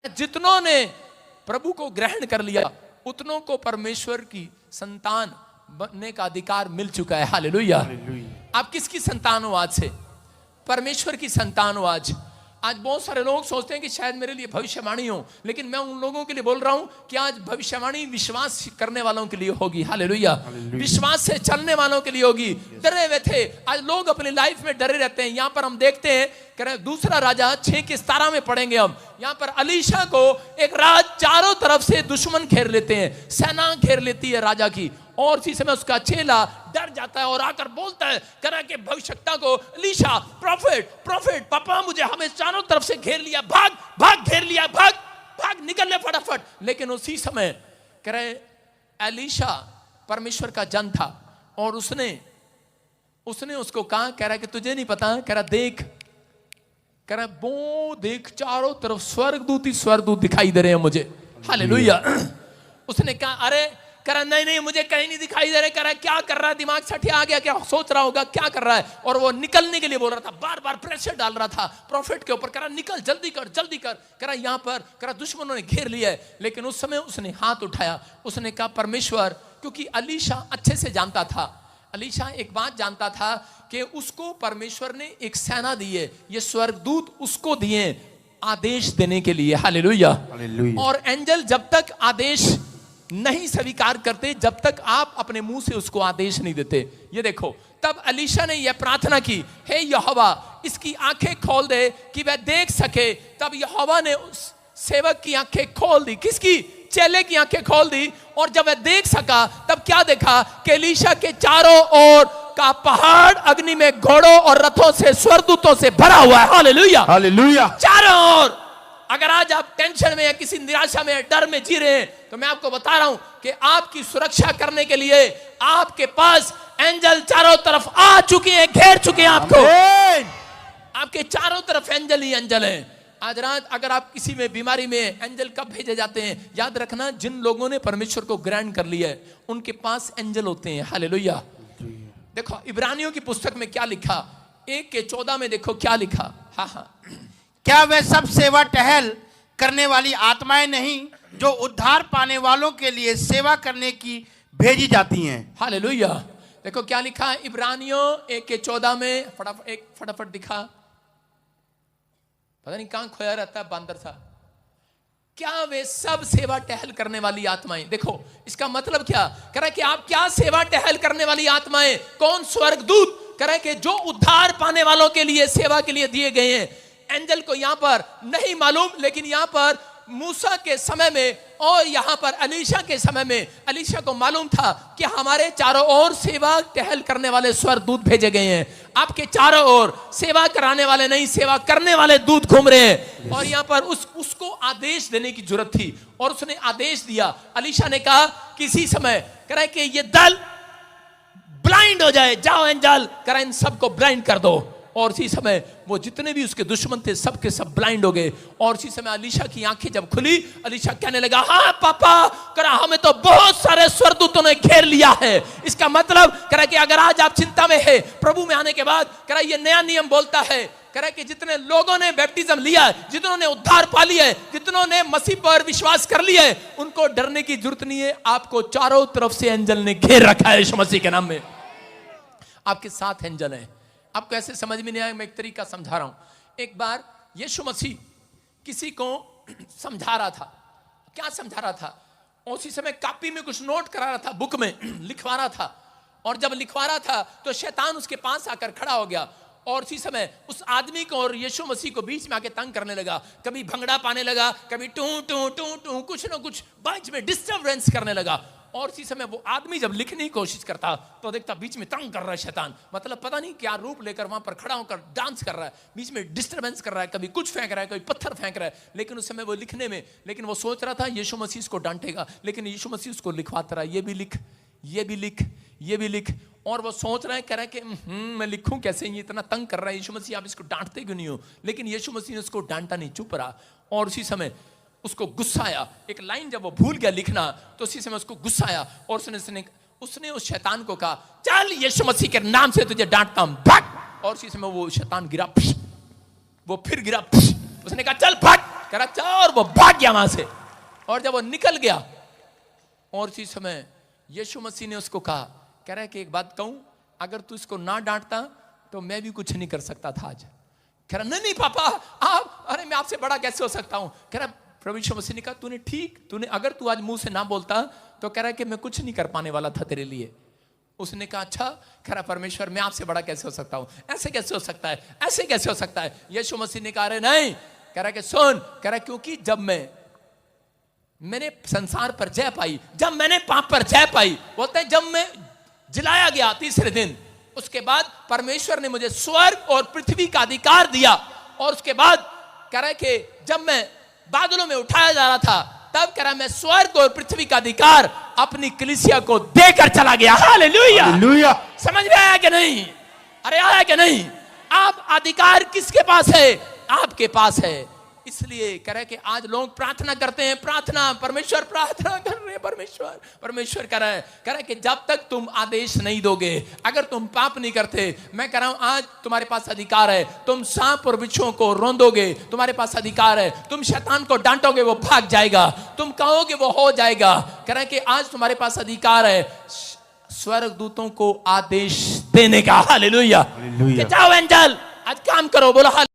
जितनों ने प्रभु को ग्रहण कर लिया उतनों को परमेश्वर की संतान बनने का अधिकार मिल चुका है। हालेलुया। आप किसकी संतान हो? आज से परमेश्वर की संतान हो। आज बहुत सारे लोग सोचते हैं कि शायद मेरे लिए भविष्यवाणी हो, लेकिन मैं उन लोगों के लिए बोल रहा हूं कि आज भविष्यवाणी विश्वास करने वालों के लिए होगी। हालेलुया। विश्वास से चलने वालों के लिए होगी। डरे हुए थे, आज लोग अपनी लाइफ में डरे रहते हैं। यहां पर हम देखते हैं दूसरा राजा 6:17 में पढ़ेंगे हम। यहां पर अलीशा को एक राज चारों तरफ से दुश्मन घेर लेते हैं, सेना घेर लेती है राजा की, और इसी समय उसका चेला डर जाता है और आकर बोलता है, करा के भविष्यवक्ता को, अलीशा प्रॉफिट पापा मुझे हमें चारों तरफ से घेर लिया, भाग घेर लिया, भाग निकल ले फटाफट। लेकिन उसी समय कह रहे अलीशा परमेश्वर का जन था और उसने उसको कहा, कह रहा कि तुझे नहीं पता, कह रहा देख, कह रहा वो देख चारों तरफ स्वर्गदूत दिखाई दे रहे हैं मुझे। हालेलुया। उसने कहा अरे, कह रहा नहीं मुझे कहीं नहीं दिखाई दे रहे। कह रहा क्या कर रहा है, दिमाग सठिया आ गया क्या, सोच रहा होगा क्या कर रहा है। और वो निकलने के लिए बोल रहा था, बार बार प्रेशर डाल रहा था प्रॉफिट के ऊपर। कह रहा निकल, जल्दी कर। कह रहा यहां पर, कह रहा दुश्मनों ने घेर लिया है। लेकिन उस समय उसने हाथ उठाया, उसने कहा परमेश्वर, क्योंकि अलीशा अच्छे से जानता था, अलीशा एक बात जानता था कि उसको परमेश्वर ने एक सेना दी है, ये स्वर्गदूत उसको दिए आदेश देने के लिए। हालेलुया। और एंजल जब तक आदेश नहीं स्वीकार करते, जब तक आप अपने मुंह से उसको आदेश नहीं देते। ये देखो, तब अलीशा ने यह प्रार्थना की, हे यहोवा इसकी आंखें खोल दे कि वह देख सके। तब यहोवा ने उस सेवक की आंखें खोल दी। किसकी? चेले की आंखें खोल दी। और जब वह देख सका तब क्या देखा कि एलीशा के चारों ओर का पहाड़ अग्नि में घोड़ों और रथों से, स्वर्गदूतों से भरा हुआ है। Hallelujah, hallelujah. चारों ओर। अगर आज आप टेंशन में या किसी निराशा में, डर में जी रहे हैं, तो मैं आपको बता रहा हूं कि आपकी सुरक्षा करने के लिए आपके पास एंजल चारों तरफ आ चुके हैं, घेर चुके हैं आपको। आपके चारों तरफ एंजल ही एंजल हैं। आज रात अगर आप किसी में बीमारी में, एंजल कब भेजे जाते हैं? याद रखना, जिन लोगों ने परमेश्वर को ग्रहण कर लिया है उनके पास एंजल होते हैं। हालेलुया। देखो इब्रानियों की पुस्तक में क्या लिखा, 1:14 में देखो क्या लिखा। हाँ, क्या वे सब सेवा टहल करने वाली आत्माएं नहीं जो उद्धार पाने वालों के लिए सेवा करने की भेजी जाती हैं? हालेलुया। देखो क्या लिखा इब्रानियों 1:14 में, फटाफट दिखा, पता नहीं कहां खोया रहता है बंदर सा। क्या वे सब सेवा टहल करने वाली आत्माएं? देखो इसका मतलब क्या कह रहा है कि आप क्या सेवा टहल करने वाली आत्माएं? कौन? स्वर्गदूत। कह रहा है कि जो उद्धार पाने वालों के लिए सेवा के लिए दिए गए हैं। एंजल को यहां पर नहीं मालूम, लेकिन यहां पर मूसा के समय में और यहां पर अलीशा के समय में अलीशा को मालूम था कि हमारे चारों ओर सेवा टहल करने वाले स्वर्गदूत भेजे गए हैं। आपके चारों ओर सेवा कराने वाले नहीं, सेवा करने वाले दूत घूम रहे हैं। और यहां पर उसको आदेश देने की जरूरत थी और उसने आदेश दिया। अलीशा ने कहा किसी समय कह रहा है कि ये दल ब्लाइंड हो जाए, जाओ एंजल, कह रहा है इन सबको ब्लाइंड कर दो। और इसी समय वो जितने भी उसके दुश्मन थे सबके सब ब्लाइंड हो गए। और इसी समय अलीशा की आंखें जब खुली, अलीशा कहने लगा, हाँ पापा, करा हमें तो बहुत सारे स्वर्गदूतों ने घेर लिया है। इसका मतलब करा कि अगर आज आप चिंता में है, प्रभु में आने के बाद करा ये नया नियम बोलता है, करा कि जितने लोगों ने बैप्टिज्म लिया है, जितनों ने उद्धार पा लिया है, जितनों ने मसीह पर विश्वास कर लिया है, उनको डरने की जरूरत नहीं है। आपको चारों तरफ से एंजल ने घेर रखा है यीशु मसीह के नाम में। आपके साथ एंजल है। आपको ऐसे समझ में नहीं आया, मैं एक तरीका समझा रहा हूं। एक बार यीशु मसीह किसी को समझा रहा था। क्या समझा रहा था? उसी समय कॉपी में कुछ नोट करा रहा था, बुक में लिखवा रहा था। और जब लिखवा रहा था तो शैतान उसके पास आकर खड़ा हो गया और उसी समय उस आदमी को और यीशु मसीह को बीच में आके तंग करने लगा। कभी भंगड़ा पाने लगा, कभी टू टू टू टू, कुछ ना कुछ बीच में डिस्टर्बेंस करने लगा। और इसी समय वो आदमी जब लिखने की कोशिश करता तो देखता बीच में तंग कर रहा है शैतान, मतलब पता नहीं क्या रूप लेकर वहां पर खड़ा होकर डांस कर रहा है, बीच में डिस्टर्बेंस कर रहा है, कभी कुछ फेंक रहा है, कभी पत्थर फेंक रहा है। लेकिन उस समय वो लिखने में, लेकिन वो सोच रहा था यीशु मसीह इसको डांटेगा, लेकिन यीशु मसीह उसको लिखवाता रहा, ये भी लिख, ये भी लिख, ये भी लिख। और वो सोच रहा है, कह रहा है कि मैं लिखूं कैसे, ये इतना तंग कर रहा है यीशु मसीह, आप इसको डांटते क्यों नहीं हो? लेकिन यीशु मसीह ने उसको डांटा नहीं, चुप रहा। और उसी समय उसको गुस्सा आया। एक लाइन जब वो भूल गया लिखना तो उसी समय उसको गुस्सा आया और उसने उस शैतान को कहा, चल यीशु मसीह के नाम से तुझे डांटता हूं, भाग। और उसी समय वो शैतान गिरा, वो फिर गिरा, उसने कहा चल भाग। कह रहा चल, और वो भाग गया वहां से। और जब वो निकल गया और उसी समय यीशु मसीह ने उसको कहा, कह रहा है कि एक बात कहूं, अगर तू इसको ना डांटता तो मैं भी कुछ नहीं कर सकता था आज। कह रहा नहीं पापा आप, अरे मैं आपसे बड़ा कैसे हो सकता हूं। कह रहा प्रभु यीशु मसीह ने कहा तूने अगर तू आज मुंह से ना बोलता तो कह रहा है कि मैं कुछ नहीं कर पाने वाला था तेरे लिए। उसने कहा अच्छा। कह रहा परमेश्वर मैं आपसे बड़ा कैसे हो सकता हूं, ऐसे कैसे हो सकता है, ऐसे कैसे हो सकता है। यीशु मसीह ने कहा अरे नहीं। कह रहा कि सुन, कह रहा क्योंकि जब मैंने संसार पर जय पाई, जब मैंने पाप पर जय पाई, बोलते हैं जब मैं जिलाया गया तीसरे दिन, उसके बाद परमेश्वर ने मुझे स्वर्ग और पृथ्वी का अधिकार दिया। और उसके बाद कह रहा है कि जब मैं बादलों में उठाया जा रहा था, तब कह रहा मैं स्वर्ग और पृथ्वी का अधिकार अपनी कलीसिया को देकर चला गया। Hallelujah, hallelujah. समझ में आया कि नहीं? अरे आया कि नहीं? आप अधिकार किसके पास है? आपके पास है। इसलिए कह रहे कि आज लोग प्रार्थना करते हैं, प्रार्थना परमेश्वर प्रार्थना कर रहे हैं, परमेश्वर कह रहा है कि जब तक तुम आदेश नहीं दोगे, अगर तुम पाप नहीं करते, मैं कह रहा हूं आज तुम्हारे पास अधिकार है। तुम सांप और बिच्छुओं को रौंदोगे, तुम्हारे पास अधिकार है। तुम शैतान को डांटोगे, वो भाग जाएगा। तुम कहोगे, वो हो जाएगा। कह रहे कि आज तुम्हारे पास अधिकार है स्वर्गदूतों को आदेश देने का। हालेलुया, जाओ एंजल आज काम करो, बोलो।